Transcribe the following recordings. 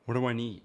What do I need?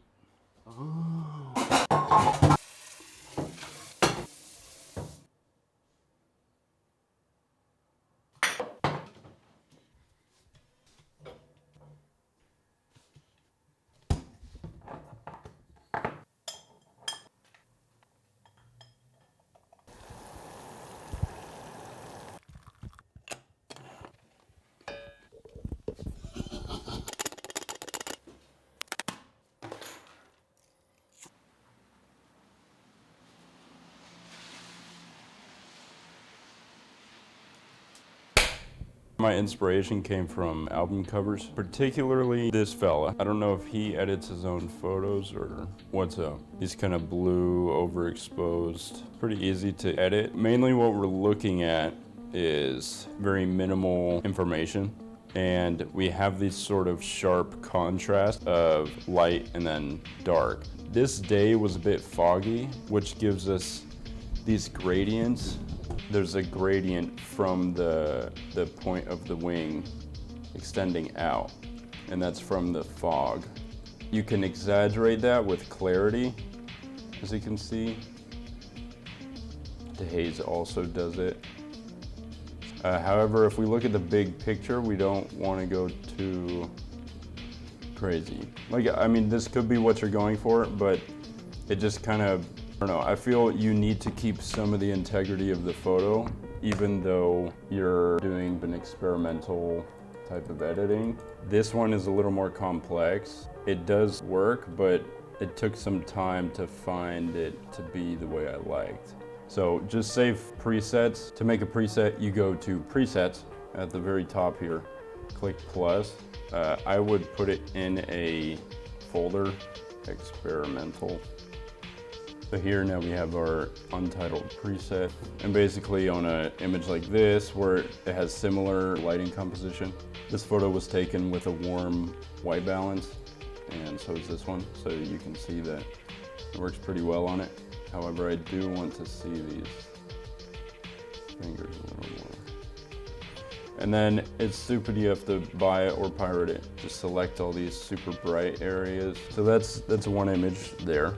My inspiration came from album covers, particularly this fella. I don't know if he edits his own photos or what's up. He's kind of blue, overexposed, pretty easy to edit. Mainly what we're looking at is very minimal information, and we have these sort of sharp contrast of light and then dark. This day was a bit foggy, which gives us these gradients. There's a gradient from the point of the wing extending out, and that's from the fog. You can exaggerate that with clarity, as you can see. The haze also does it. However, if we look at the big picture, we don't want to go too crazy. Like, I mean, this could be what you're going for, but it just kind of, I don't know, I feel you need to keep some of the integrity of the photo, even though you're doing an experimental type of editing. This one is a little more complex. It does work, but it took some time to find it to be the way I liked. So just save presets. To make a preset, you go to presets at the very top here, click plus. I would put it in a folder, experimental. So here now we have our untitled preset, and basically on an image like this where it has similar lighting composition, this photo was taken with a warm white balance, and so is this one. So you can see that it works pretty well on it. However, I do want to see these fingers a little more. And then it's stupid you have to buy it or pirate it. Just select all these super bright areas. So that's one image there.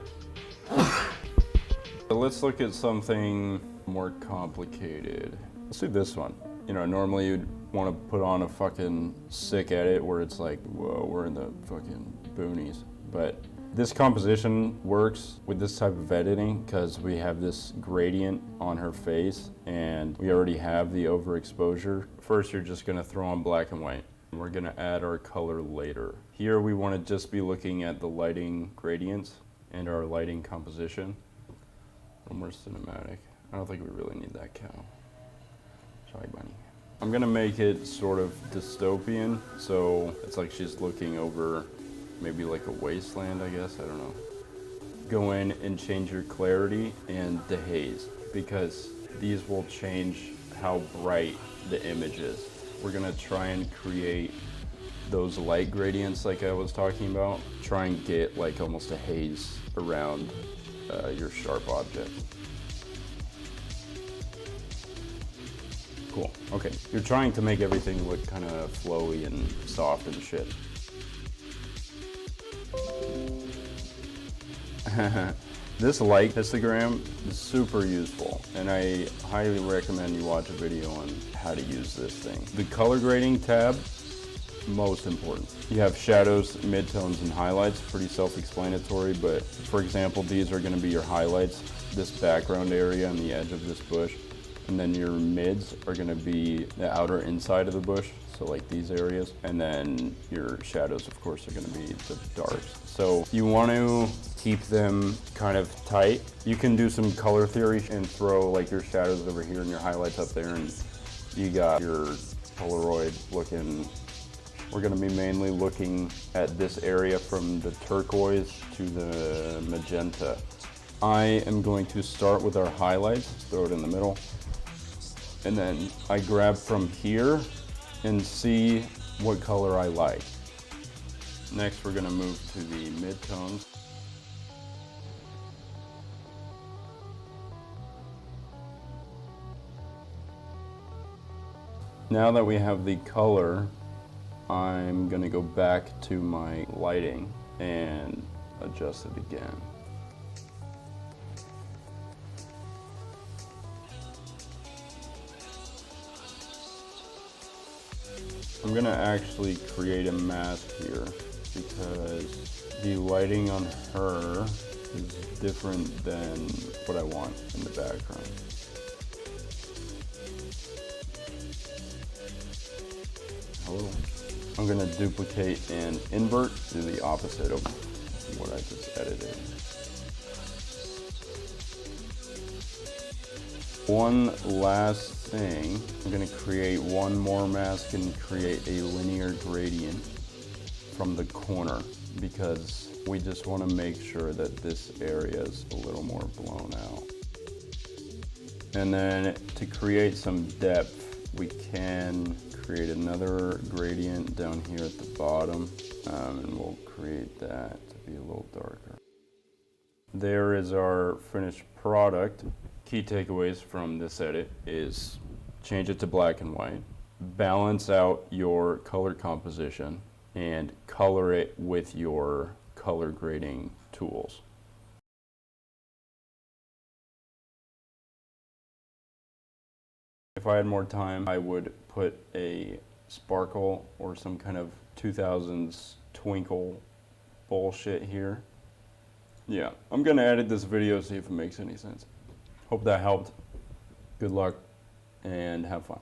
So let's look at something more complicated. Let's do this one. You know, normally you'd want to put on a fucking sick edit where it's like, whoa, we're in the fucking boonies. But this composition works with this type of editing because we have this gradient on her face and we already have the overexposure. First, you're just gonna throw on black and white. We're gonna add our color later. Here we want to just be looking at the lighting gradients and our lighting composition. A little more cinematic. I don't think we really need that cow. Sorry, bunny. I'm gonna make it sort of dystopian, so it's like she's looking over maybe like a wasteland, I guess, I don't know. Go in and change your clarity and the haze, because these will change how bright the image is. We're gonna try and create those light gradients like I was talking about. Try and get like almost a haze around your sharp object. Cool, okay. You're trying to make everything look kind of flowy and soft and shit. This light histogram is super useful, and I highly recommend you watch a video on how to use this thing. The color grading tab, most important. You have shadows, midtones, and highlights, pretty self-explanatory, but for example, these are going to be your highlights, this background area on the edge of this bush, and then your mids are going to be the outer inside of the bush, so like these areas, and then your shadows, of course, are going to be the darks. So you want to keep them kind of tight. You can do some color theory and throw like your shadows over here and your highlights up there, and you got your Polaroid looking. We're going to be mainly looking at this area from the turquoise to the magenta. I am going to start with our highlights, throw it in the middle, and then I grab from here and see what color I like. Next, we're going to move to the midtones. Now that we have the color, I'm gonna go back to my lighting. and adjust it again. I'm gonna actually create a mask here because the lighting on her is different than what I want in the background. Hello. I'm gonna duplicate and invert, do the opposite of what I just edited. One last thing, I'm going to create one more mask and create a linear gradient from the corner because we just want to make sure that this area is a little more blown out. And then to create some depth, we can create another gradient down here at the bottom, and we'll create that to be a little darker. There is our finished product. Key takeaways from this edit is change it to black and white, balance out your color composition, and color it with your color grading tools. If I had more time, I would put a sparkle or some kind of 2000's twinkle bullshit here. Yeah, I'm gonna edit this video, see if it makes any sense. Hope that helped. Good luck and have fun.